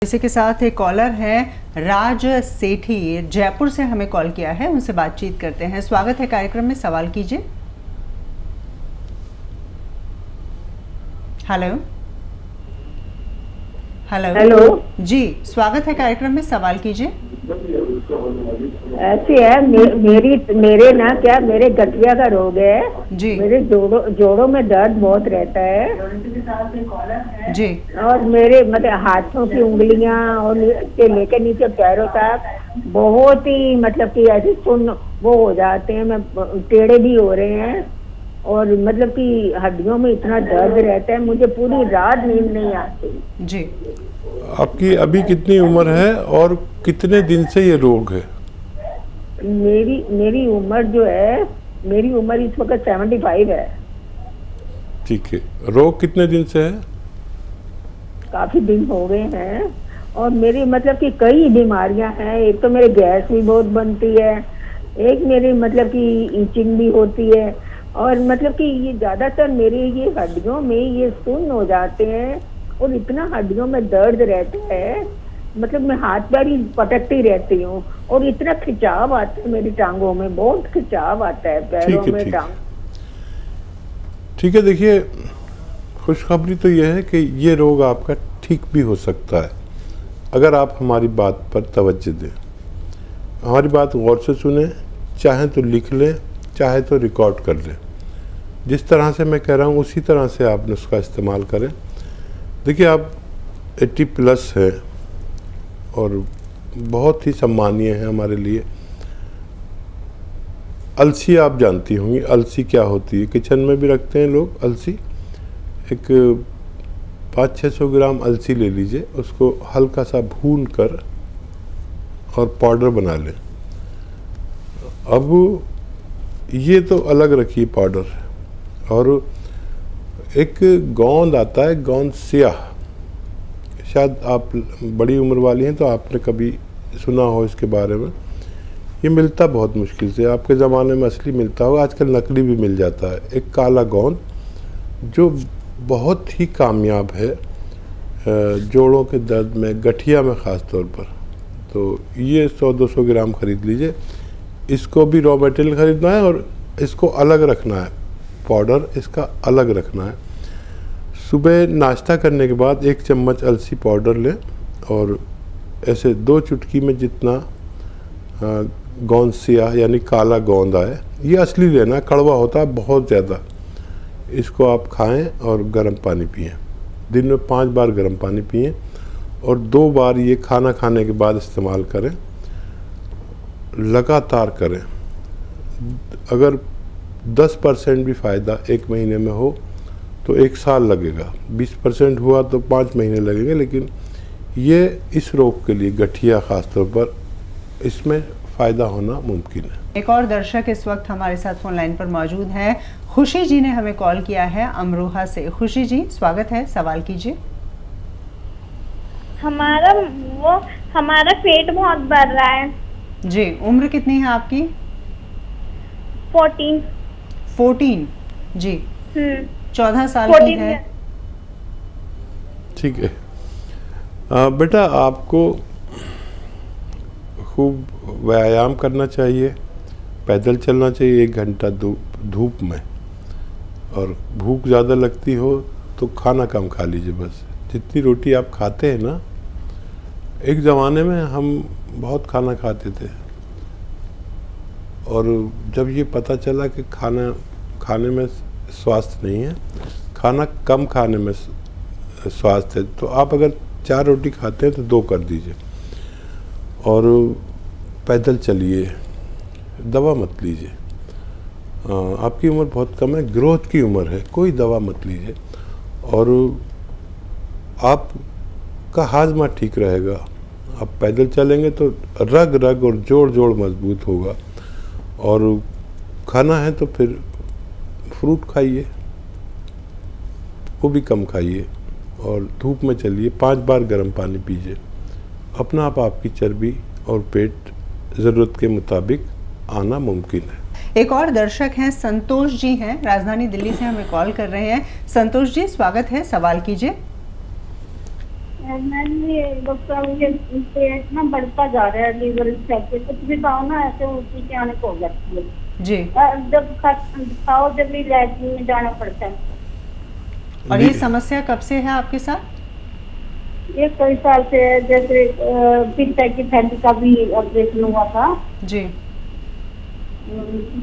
इसी के साथ एक कॉलर है राज सेठी, जयपुर से हमें कॉल किया है, उनसे बातचीत करते हैं। स्वागत है कार्यक्रम में, सवाल कीजिए। हेलो हेलो हेलो जी, स्वागत है कार्यक्रम में, सवाल कीजिए। ऐसी है मेरे ना क्या मेरे गठिया का रोग है जी मेरे जोड़ों में दर्द बहुत रहता है जी और मेरे मतलब हाथों की उंगलियां और से लेकर नीचे पैरों तक बहुत ही मतलब कि ऐसे सुन्न वो हो जाते हैं, मैं टेढ़े भी हो रहे हैं और मतलब कि हड्डियों में इतना दर्द रहता है, मुझे पूरी रात नींद नहीं आती। जी। आपकी अभी कितनी उम्र है और कितने दिन से ये रोग है? मेरी उम्र जो है, मेरी उम्र इस वक्त 75 है। ठीक है। रोग कितने दिन से है? काफी दिन हो गए हैं और मेरी मतलब कि कई बीमारियां हैं। एक तो मेरे गैस भी बहुत बनती है, एक मेरी मतलब कि ईचिंग भी होती है और मतलब कि ये ज्यादातर मेरे ये हड्डियों में ये सुन्न हो जाते हैं और इतना हड्डियों में दर्द रहता है, मतलब मैं हाथ पैर ही पटकती रहती हूँ और इतना खिंचाव आता है मेरी टांगों में, बहुत खिंचाव आता है पैरों में टांग। ठीक है, देखिए खुशखबरी तो यह है कि ये रोग आपका ठीक भी हो सकता है अगर आप हमारी बात पर तवज्जो दें, हमारी बात गौर से सुने, चाहे तो लिख लें चाहे तो रिकॉर्ड कर लें। जिस तरह से मैं कह रहा हूँ उसी तरह से आप उसका इस्तेमाल करें। देखिए आप 80 प्लस है और बहुत ही सम्मानीय है हमारे लिए। अलसी आप जानती होंगी, अलसी क्या होती है, किचन में भी रखते हैं लोग अलसी। एक 500-600 ग्राम अलसी ले लीजिए, उसको हल्का सा भून कर और पाउडर बना लें। अब ये तो अलग रखिए पाउडर, और एक गोंद आता है, गोंद स्याह, शायद आप बड़ी उम्र वाली हैं तो आपने कभी सुना हो इसके बारे में। ये मिलता बहुत मुश्किल से, आपके ज़माने में असली मिलता होगा, आजकल नकली भी मिल जाता है। एक काला गोंद जो बहुत ही कामयाब है जोड़ों के दर्द में, गठिया में ख़ास तौर पर। तो ये 100-200 ग्राम ख़रीद लीजिए। इसको भी रॉ मटेरियल ख़रीदना है और इसको अलग रखना है, पाउडर इसका अलग रखना है। सुबह नाश्ता करने के बाद 1 चम्मच अलसी पाउडर लें और ऐसे 2 चुटकी में जितना गोंद स्याह यानी काला गोंद आए, ये असली लेना, कड़वा होता है बहुत ज़्यादा। इसको आप खाएं और गर्म पानी पिएं। दिन में 5 बार गर्म पानी पिएं और 2 बार ये खाना खाने के बाद इस्तेमाल करें, लगातार करें। अगर 10% भी फ़ायदा 1 महीने में हो तो 1 साल लगेगा, 20% हुआ तो 5 महीने लगेंगे, लेकिन ये इस रोग के लिए, गठिया ख़ास तौर पर, इसमें फ़ायदा होना मुमकिन है। एक और दर्शक इस वक्त हमारे साथ फोन लाइन पर मौजूद हैं। खुशी जी ने हमें कॉल किया है अमरोहा से। खुशी जी, स्वागत है, सवाल कीजिए। हमारा पेट बहुत बढ़ रहा है। जी, उम्र कितनी है आपकी? 14 जी, 14 साल की है। ठीक है बेटा, आपको खूब व्यायाम करना चाहिए, पैदल चलना चाहिए 1 घंटा धूप में, और भूख ज़्यादा लगती हो तो खाना कम खा लीजिए। बस जितनी रोटी आप खाते हैं ना, एक ज़माने में हम बहुत खाना खाते थे और जब ये पता चला कि खाने में स्वास्थ्य नहीं है, खाना कम खाने में स्वास्थ्य है, तो आप अगर 4 रोटी खाते हैं तो 2 कर दीजिए और पैदल चलिए, दवा मत लीजिए। आपकी उम्र बहुत कम है, ग्रोथ की उम्र है, कोई दवा मत लीजिए और आपका हाजमा ठीक रहेगा। आप पैदल चलेंगे तो रग रग और जोड़ मजबूत होगा। और खाना है तो फिर फ्रूट खाइए, वो भी कम खाइए, और धूप में चलिए, 5 बार गर्म पानी पीजिए। अपना आप आपकी चर्बी और पेट ज़रूरत के मुताबिक आना मुमकिन है। एक और दर्शक हैं, संतोष जी हैं, राजधानी दिल्ली से हमें कॉल कर रहे हैं। संतोष जी, स्वागत है, सवाल कीजिए। मैम ये डॉक्टर ये पेट ना बढ़ता जा रहा है, लीवर से कुछ भी खाओ ना ऐसे उल्टी के आने को हो जाती है जी। जब खाओ जब भी लैट्रिन में जाना पड़ता है। और ये समस्या कब से है आपके साथ? ये कई साल से है, जैसे पित्त की थैली का भी ऑपरेशन हुआ था जी।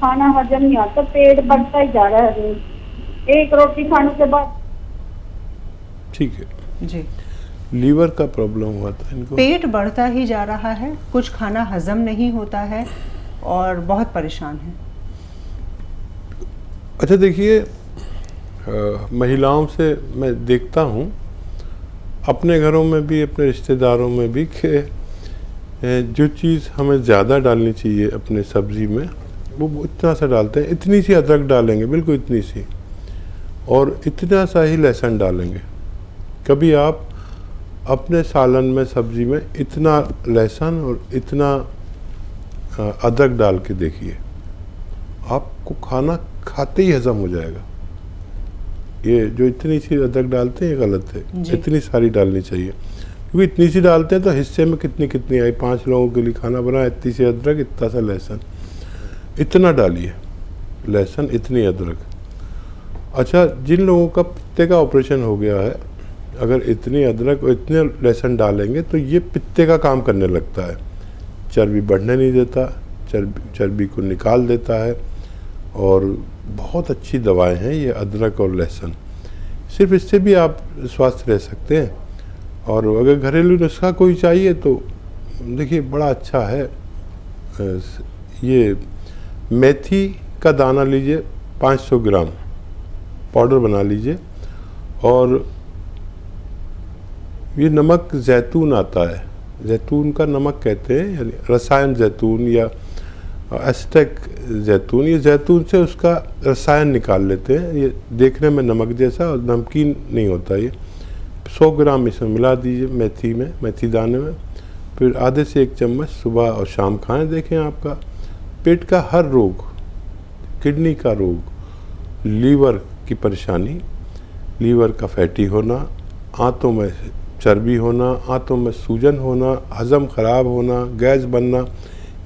खाना हजम नहीं आता, पेट बढ़ता ही जा रहा है, एक रोटी खाने के बाद। ठीक है जी। लीवर का प्रॉब्लम हुआ था इनको। पेट बढ़ता ही जा रहा है, कुछ खाना हजम नहीं होता है और बहुत परेशान है। अच्छा देखिए, महिलाओं से मैं देखता हूँ अपने घरों में भी अपने रिश्तेदारों में भी कि जो चीज़ हमें ज़्यादा डालनी चाहिए अपने सब्ज़ी में वो इतना सा डालते हैं। इतनी सी अदरक डालेंगे, बिल्कुल इतनी सी, और इतना सा ही लहसुन डालेंगे। कभी आप अपने सालन में सब्ज़ी में इतना लहसुन और इतना अदरक डाल के देखिए, आपको खाना खाते ही हज़म हो जाएगा। ये जो इतनी सी अदरक डालते हैं ये गलत है, इतनी सारी डालनी चाहिए, क्योंकि इतनी सी डालते हैं तो हिस्से में कितनी आई, 5 लोगों के लिए खाना बना, इतनी सी अदरक, इतना सा लहसुन, इतना डालिए लहसुन, इतनी अदरक। अच्छा, जिन लोगों का पित्ते का ऑपरेशन हो गया है, अगर इतनी अदरक और इतने लहसुन डालेंगे तो ये पित्ते का काम करने लगता है, चर्बी बढ़ने नहीं देता, चर्बी को निकाल देता है, और बहुत अच्छी दवाएं हैं ये अदरक और लहसुन। सिर्फ इससे भी आप स्वस्थ रह सकते हैं। और अगर घरेलू नुस्खा कोई चाहिए तो देखिए बड़ा अच्छा है, ये मेथी का दाना लीजिए 500 ग्राम, पाउडर बना लीजिए, और ये नमक जैतून आता है, जैतून का नमक कहते हैं, यानी रसायन जैतून या एस्टेक जैतून, ये जैतून से उसका रसायन निकाल लेते हैं। ये देखने में नमक जैसा और नमकीन नहीं होता। ये 100 ग्राम इसमें मिला दीजिए मेथी में, मेथी दाने में, फिर आधे से 1 चम्मच सुबह और शाम खाएं। देखें आपका पेट का हर रोग, किडनी का रोग, लीवर की परेशानी, लीवर का फैटी होना, आंतों में चर्बी होना, आंतों में सूजन होना, हजम खराब होना, गैस बनना,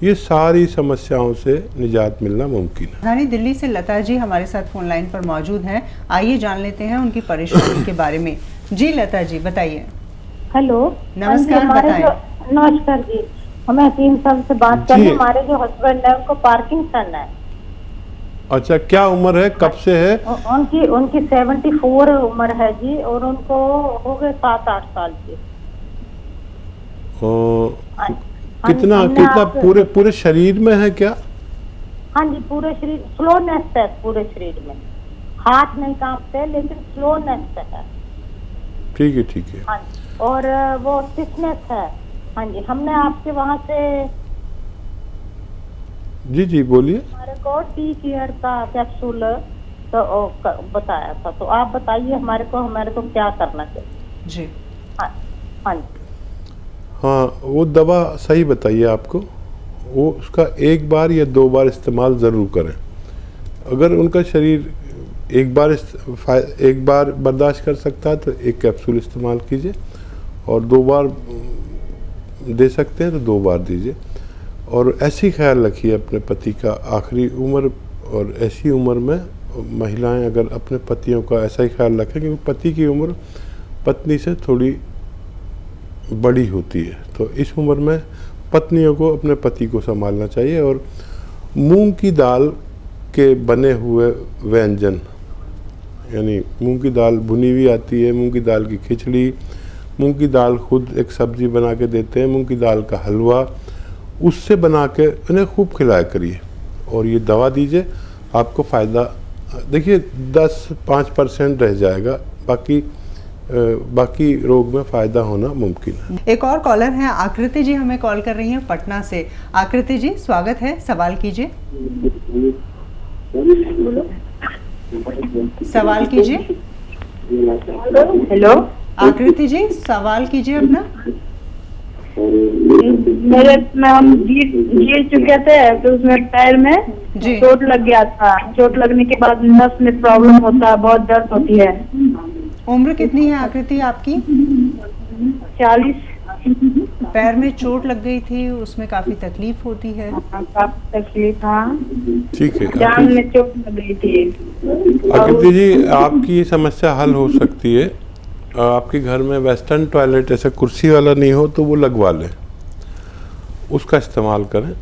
ये सारी समस्याओं से निजात मिलना मुमकिन है। राजधानी दिल्ली से लता जी हमारे साथ फोन लाइन पर मौजूद हैं। आइए जान लेते हैं उनकी परेशानी के बारे में। जी लता जी बताइए। हेलो, नमस्कार, बताएं। नमस्कार जी, हमें हकीम साहब से बात करनी। हमारे जो हस्बैंड है उनको पार्किंसन है। अच्छा, क्या उम्र है, कब से है? उनकी 74 उम्र है जी, और उनको हो गए 7-8 साल की। कितना पूरे शरीर में है क्या? हाँ जी, पूरे शरीर स्लोनेस है, पूरे शरीर में हाथ नहीं कांपते लेकिन स्लोनेस है। ठीक है, ठीक है। हाँ जी, और वो स्टिफनेस है। हाँ जी, हमने आपके वहाँ से जी बोलिए। हमारे को टी केयर का कैप्सूल तो बताया था, तो आप बताइए हमारे को क्या करना चाहिए जी। हाँ जी। हाँ, वो दवा सही बताइए आपको, वो उसका 1 बार या 2 बार इस्तेमाल ज़रूर करें। अगर उनका शरीर एक बार बर्दाश्त कर सकता है तो 1 कैप्सूल इस्तेमाल कीजिए, और 2 बार दे सकते हैं तो 2 बार दीजिए। और ऐसी ख्याल रखिए अपने पति का आखिरी उम्र, और ऐसी उम्र में महिलाएं अगर अपने पतियों का ऐसा ही ख्याल रखें, क्योंकि पति की उम्र पत्नी से थोड़ी बड़ी होती है, तो इस उम्र में पत्नियों को अपने पति को संभालना चाहिए। और मूंग की दाल के बने हुए व्यंजन, यानी मूंग की दाल भुनी हुई आती है, मूंग की दाल की खिचड़ी, मूंग की दाल खुद एक सब्जी बना के देते हैं, मूंग की दाल का हलवा, उससे बना के उन्हें खूब खिलाया करिए, और ये दवा दीजिए। आपको फ़ायदा देखिए 10-5% रह जाएगा, बाकी रोग में फ़ायदा होना मुमकिन है। एक और कॉलर हैं, आकृति जी हमें कॉल कर रही हैं पटना से। आकृति जी स्वागत है, सवाल कीजिए। सवाल कीजिए। हेलो, आकृति जी सवाल कीजिए अपना। हम गिर चुके थे तो उसमें पैर में जी। चोट लग गया था। चोट लगने के बाद नस में प्रॉब्लम होता है, बहुत दर्द होती है। उम्र कितनी है आकृति आपकी? 40। पैर में चोट लग गई थी, उसमें काफी तकलीफ होती है। काफी तकलीफ। हाँ, ठीक है जान में चोट लग गई थी। आकृति जी, आपकी ये समस्या हल हो सकती है। आपके घर में वेस्टर्न टॉयलेट ऐसा कुर्सी वाला नहीं हो तो वो लगवा लें, उसका इस्तेमाल करें,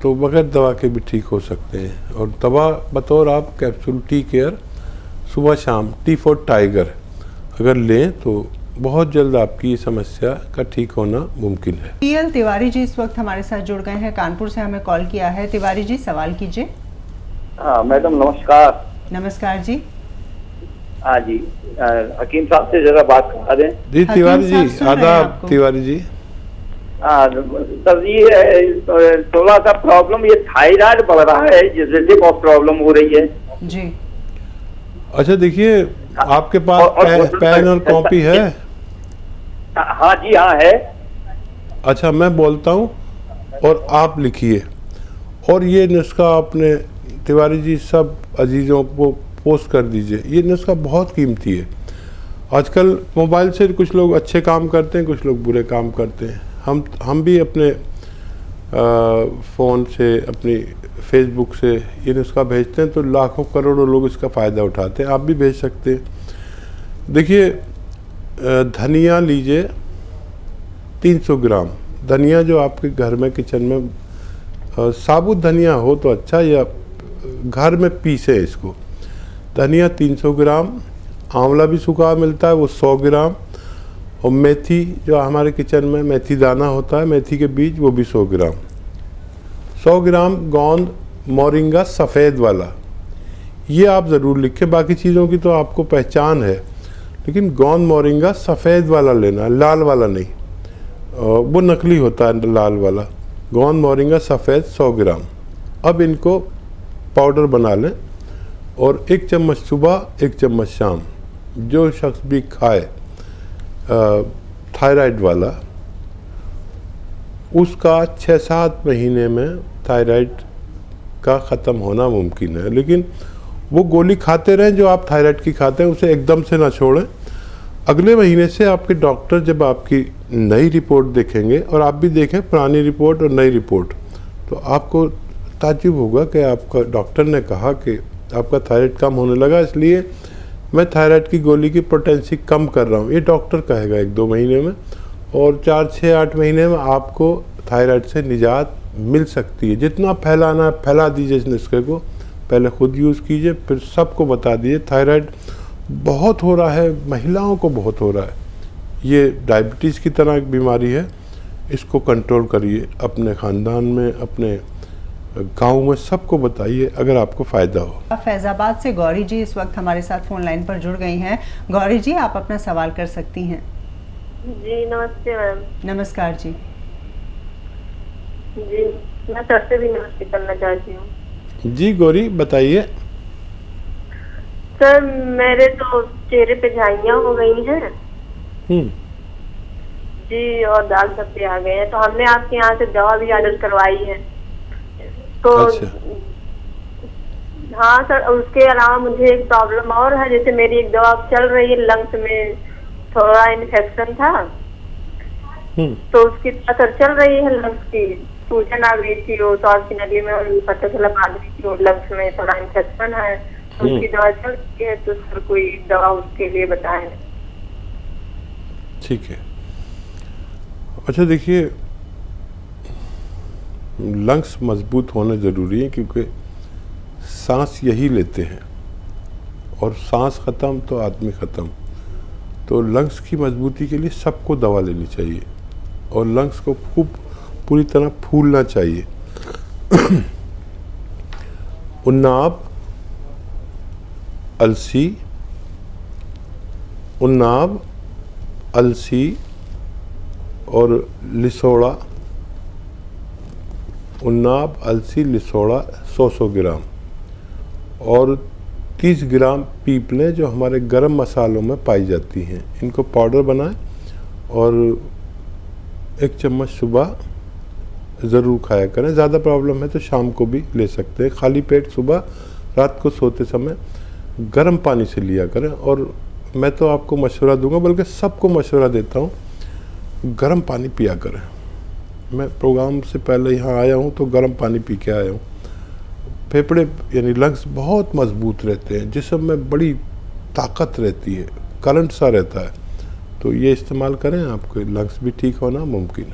तो बगैर दवा के भी ठीक हो सकते हैं। और दवा बतौर आप कैप्सूल टी केयर सुबह शाम टी फॉर टाइगर अगर लें तो बहुत जल्द आपकी ये समस्या का ठीक होना मुमकिन है। पीएल तिवारी जी इस वक्त हमारे साथ जुड़ गए हैं, कानपुर से हमें कॉल किया है। तिवारी जी, सवाल कीजिए। हाँ मैडम, नमस्कार। नमस्कार जी। हाँ जी, हकीम साहब से जरा बात करा दें। जी हकीम तिवारी साहब जी, सुन रहे हैं आदाब आपको। तिवारी जी। हाँ सर, ये थोड़ा सा प्रॉब्लम, ये थायराइड बढ़ रहा है जिससे बहुत प्रॉब्लम हो रही है जी। अच्छा देखिए, आपके पास और पेन और कॉपी है? हाँ जी, हाँ है। अच्छा, मैं बोलता हूँ और आप लिखिए, और ये नुस्खा आपने तिवारी जी सब अजीज़ों को पोस्ट कर दीजिए। ये नुस्खा बहुत कीमती है। आजकल मोबाइल से कुछ लोग अच्छे काम करते हैं, कुछ लोग बुरे काम करते हैं। हम भी अपने फ़ोन से, अपनी फेसबुक से ये नुस्खा भेजते हैं तो लाखों करोड़ों लोग इसका फ़ायदा उठाते हैं। आप भी भेज सकते हैं। देखिए, धनिया लीजिए 300 ग्राम। धनिया जो आपके घर में किचन में साबुत धनिया हो तो अच्छा, या घर में पीसे इसको। धनिया 300 ग्राम, आंवला भी सूखा मिलता है वो 100 ग्राम, और मेथी जो हमारे किचन में मेथी दाना होता है, मेथी के बीज, वो भी 100 ग्राम। 100 ग्राम गोंद मोरिंगा सफ़ेद वाला, ये आप ज़रूर लिखें। बाकी चीज़ों की तो आपको पहचान है, लेकिन गोंद मोरिंगा सफ़ेद वाला लेना है, लाल वाला नहीं। वो नकली होता है लाल वाला। गोंद मोरिंगा सफ़ेद 100 ग्राम। अब इनको पाउडर बना लें, और 1 चम्मच सुबह 1 चम्मच शाम। जो शख्स भी खाए थायराइड वाला, उसका 6-7 महीने में थायराइड का ख़त्म होना मुमकिन है। लेकिन वो गोली खाते रहें जो आप थायराइड की खाते हैं, उसे एकदम से ना छोड़ें। अगले महीने से आपके डॉक्टर जब आपकी नई रिपोर्ट देखेंगे, और आप भी देखें पुरानी रिपोर्ट और नई रिपोर्ट, तो आपको ताज्जुब होगा कि आपका डॉक्टर ने कहा कि आपका थायराइड कम होने लगा, इसलिए मैं थायराइड की गोली की पोटेंसी कम कर रहा हूँ। ये डॉक्टर कहेगा 1-2 महीने में, और 4-6-8 महीने में आपको थायराइड से निजात मिल सकती है। जितना फैलाना है फैला दीजिए इस नुस्खे को, पहले खुद यूज़ कीजिए, फिर सबको बता दीजिए। थायराइड बहुत हो रहा है, महिलाओं को बहुत हो रहा है। ये डायबिटीज़ की तरह एक बीमारी है, इसको कंट्रोल करिए। अपने ख़ानदान में, अपने गाँव में सबको बताइए अगर आपको फ़ायदा हो। फैज़ाबाद से गौरी जी इस वक्त हमारे साथ फ़ोन लाइन पर जुड़ गई हैं। गौरी जी, आप अपना सवाल कर सकती हैं। जी नमस्ते मैम। नमस्कार जी। जी मैं सर से भी नमस्ते करना चाहती हूँ। जी गौरी, बताइए। सर मेरे तो चेहरे पे झाइयाँ हो गई हैं जी, और दाग धब्बे आ गए हैं, तो हमने आपके यहाँ से दवा भी ऑर्डर करवाई है। तो अच्छा। हाँ सर, उसके अलावा मुझे एक प्रॉब्लम और है। जैसे मेरी एक दवा चल रही है, लंग्स में थोड़ा इन्फेक्शन था, तो उसकी असर चल रही है। लंग्स की सूजन आ गई थी, वो सांस की नली में पता चला आ गई थी, और लंग्स में थोड़ा इन्फेक्शन है, तो उसकी दवा चल रही है। तो सर कोई दवा उसके लिए बताएं। ठीक है। अच्छा देखिए, लंग्स मजबूत होने ज़रूरी है, क्योंकि सांस यही लेते हैं, और सांस ख़त्म तो आदमी ख़त्म। तो लंग्स की मजबूती के लिए सबको दवा लेनी चाहिए, और लंग्स को खूब पूरी तरह फूलना चाहिए। उन्नाब, अलसी, उन्नाब, अलसी और लिसोड़ा। उन्नाब, अलसी, लिसोड़ा 100-100 ग्राम, और 30 ग्राम पीपलें जो हमारे गरम मसालों में पाई जाती हैं। इनको पाउडर बनाएं, और 1 चम्मच सुबह ज़रूर खाया करें। ज़्यादा प्रॉब्लम है तो शाम को भी ले सकते हैं। खाली पेट सुबह, रात को सोते समय गर्म पानी से लिया करें। और मैं तो आपको मशवरा दूंगा, बल्कि सबको मशवरा देता हूँ गर्म पानी पिया करें। मैं प्रोग्राम से पहले यहाँ आया हूँ तो गर्म पानी पी के आया हूँ। फेफड़े यानी लंग्स बहुत मजबूत रहते हैं, जिस्म में बड़ी ताकत रहती है, करंट सा रहता है। तो ये इस्तेमाल करें, आपके लंग्स भी ठीक होना मुमकिन है।